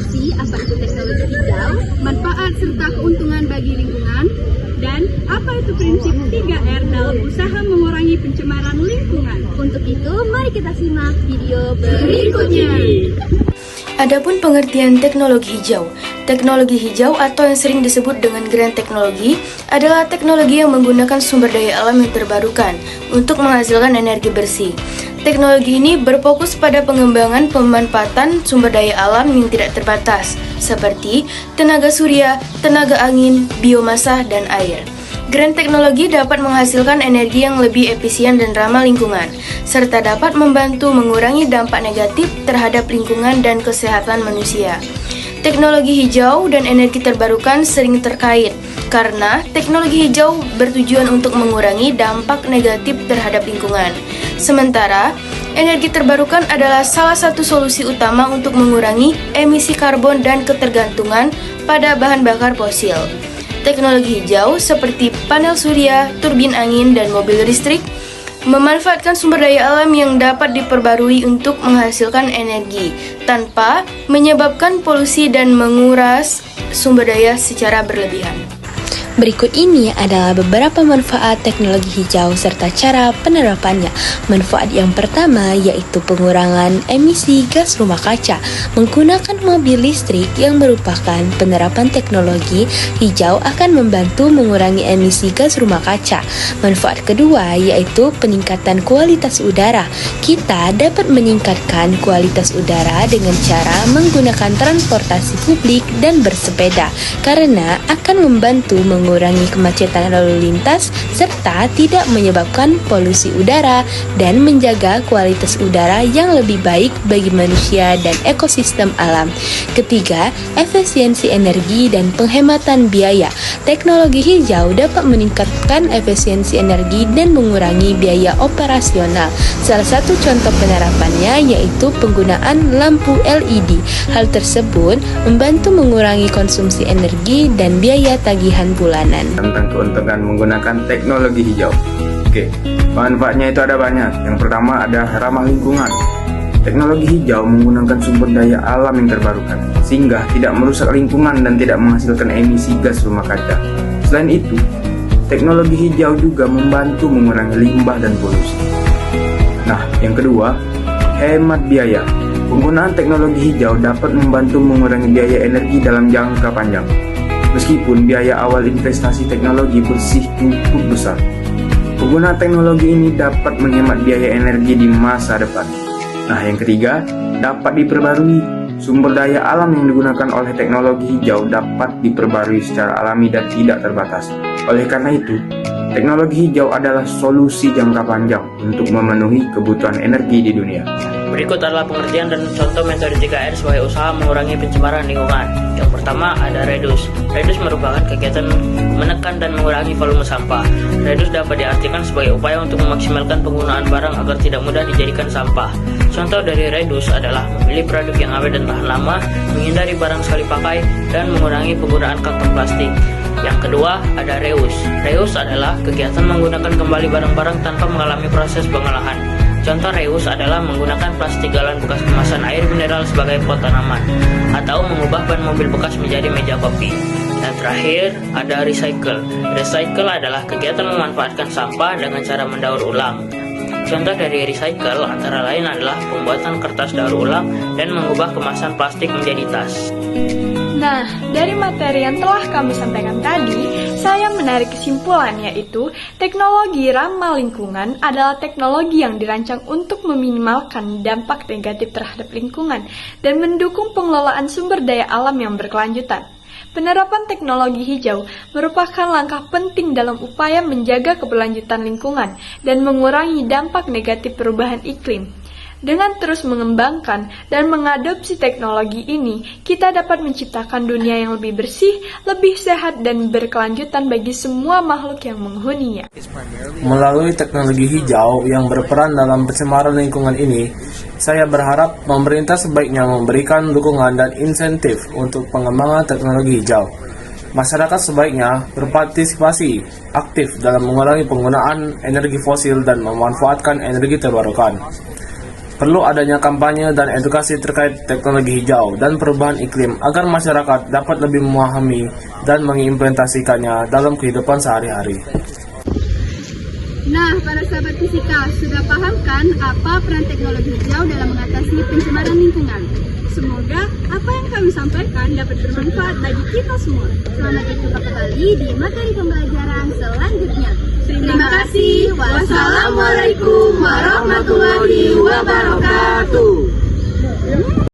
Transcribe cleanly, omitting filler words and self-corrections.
informasi apa itu teknologi hijau, manfaat serta keuntungan bagi lingkungan, dan apa itu prinsip 3R dalam usaha mengurangi pencemaran lingkungan. Untuk itu, mari kita simak video berikutnya. Adapun pengertian teknologi hijau. Teknologi hijau atau yang sering disebut dengan green teknologi adalah teknologi yang menggunakan sumber daya alam yang terbarukan untuk menghasilkan energi bersih. Teknologi ini berfokus pada pengembangan pemanfaatan sumber daya alam yang tidak terbatas, seperti tenaga surya, tenaga angin, biomasa, dan air. Green teknologi dapat menghasilkan energi yang lebih efisien dan ramah lingkungan, serta dapat membantu mengurangi dampak negatif terhadap lingkungan dan kesehatan manusia. Teknologi hijau dan energi terbarukan sering terkait, karena teknologi hijau bertujuan untuk mengurangi dampak negatif terhadap lingkungan. Sementara, energi terbarukan adalah salah satu solusi utama untuk mengurangi emisi karbon dan ketergantungan pada bahan bakar fosil. Teknologi hijau seperti panel surya, turbin angin, dan mobil listrik memanfaatkan sumber daya alam yang dapat diperbarui untuk menghasilkan energi tanpa menyebabkan polusi dan menguras sumber daya secara berlebihan. Berikut ini adalah beberapa manfaat teknologi hijau serta cara penerapannya. Manfaat yang pertama yaitu pengurangan emisi gas rumah kaca. Menggunakan mobil listrik yang merupakan penerapan teknologi hijau akan membantu mengurangi emisi gas rumah kaca. Manfaat kedua yaitu peningkatan kualitas udara. Kita dapat meningkatkan kualitas udara dengan cara menggunakan transportasi publik dan bersepeda, karena akan membantu mengurangi kemacetan lalu lintas serta tidak menyebabkan polusi udara dan menjaga kualitas udara yang lebih baik bagi manusia dan ekosistem alam. Ketiga, efisiensi energi dan penghematan biaya. Teknologi hijau dapat meningkatkan efisiensi energi dan mengurangi biaya operasional. Salah satu contoh penerapannya yaitu penggunaan lampu LED. Hal tersebut membantu mengurangi konsumsi energi dan biaya tagihan bulanan. Tentang keuntungan menggunakan teknologi hijau. Oke, manfaatnya itu ada banyak. Yang pertama ada ramah lingkungan. Teknologi hijau menggunakan sumber daya alam yang terbarukan, sehingga tidak merusak lingkungan dan tidak menghasilkan emisi gas rumah kaca. Selain itu, teknologi hijau juga membantu mengurangi limbah dan polusi. Nah, yang kedua, hemat biaya. Penggunaan teknologi hijau dapat membantu mengurangi biaya energi dalam jangka panjang. Meskipun biaya awal investasi teknologi bersih cukup besar, penggunaan teknologi ini dapat menghemat biaya energi di masa depan. Nah, yang ketiga, dapat diperbarui. Sumber daya alam yang digunakan oleh teknologi hijau dapat diperbarui secara alami dan tidak terbatas. Oleh karena itu, teknologi hijau adalah solusi jangka panjang untuk memenuhi kebutuhan energi di dunia. Berikut adalah pengertian dan contoh metode 3R sebagai usaha mengurangi pencemaran lingkungan. Yang pertama ada reduce. Reduce merupakan kegiatan menekan dan mengurangi volume sampah. Reduce dapat diartikan sebagai upaya untuk memaksimalkan penggunaan barang agar tidak mudah dijadikan sampah. Contoh dari reduce adalah memilih produk yang awet dan tahan lama, menghindari barang sekali pakai, dan mengurangi penggunaan kantong plastik. Yang kedua ada reuse. Reuse adalah kegiatan menggunakan kembali barang-barang tanpa mengalami proses pengolahan. Contoh reuse adalah menggunakan plastik galon bekas kemasan air mineral sebagai pot tanaman, atau mengubah ban mobil bekas menjadi meja kopi. Dan terakhir ada recycle. Recycle adalah kegiatan memanfaatkan sampah dengan cara mendaur ulang. Contoh dari recycle antara lain adalah pembuatan kertas daur ulang dan mengubah kemasan plastik menjadi tas. Nah, dari materi yang telah kami sampaikan tadi, saya menarik kesimpulan yaitu teknologi ramah lingkungan adalah teknologi yang dirancang untuk meminimalkan dampak negatif terhadap lingkungan dan mendukung pengelolaan sumber daya alam yang berkelanjutan. Penerapan teknologi hijau merupakan langkah penting dalam upaya menjaga keberlanjutan lingkungan dan mengurangi dampak negatif perubahan iklim. Dengan terus mengembangkan dan mengadopsi teknologi ini, kita dapat menciptakan dunia yang lebih bersih, lebih sehat, dan berkelanjutan bagi semua makhluk yang menghuninya. Melalui teknologi hijau yang berperan dalam pencemaran lingkungan ini, saya berharap pemerintah sebaiknya memberikan dukungan dan insentif untuk pengembangan teknologi hijau. Masyarakat sebaiknya berpartisipasi aktif dalam mengurangi penggunaan energi fosil dan memanfaatkan energi terbarukan. Perlu adanya kampanye dan edukasi terkait teknologi hijau dan perubahan iklim agar masyarakat dapat lebih memahami dan mengimplementasikannya dalam kehidupan sehari-hari. Nah, para sahabat fisika, sudah paham kan apa peran teknologi hijau dalam mengatasi pencemaran lingkungan? Semoga apa yang kami sampaikan dapat bermanfaat bagi kita semua. Selamat berjumpa kembali di materi pembelajaran selanjutnya. Terima kasih. Wassalamualaikum warahmatullahi wabarakatuh.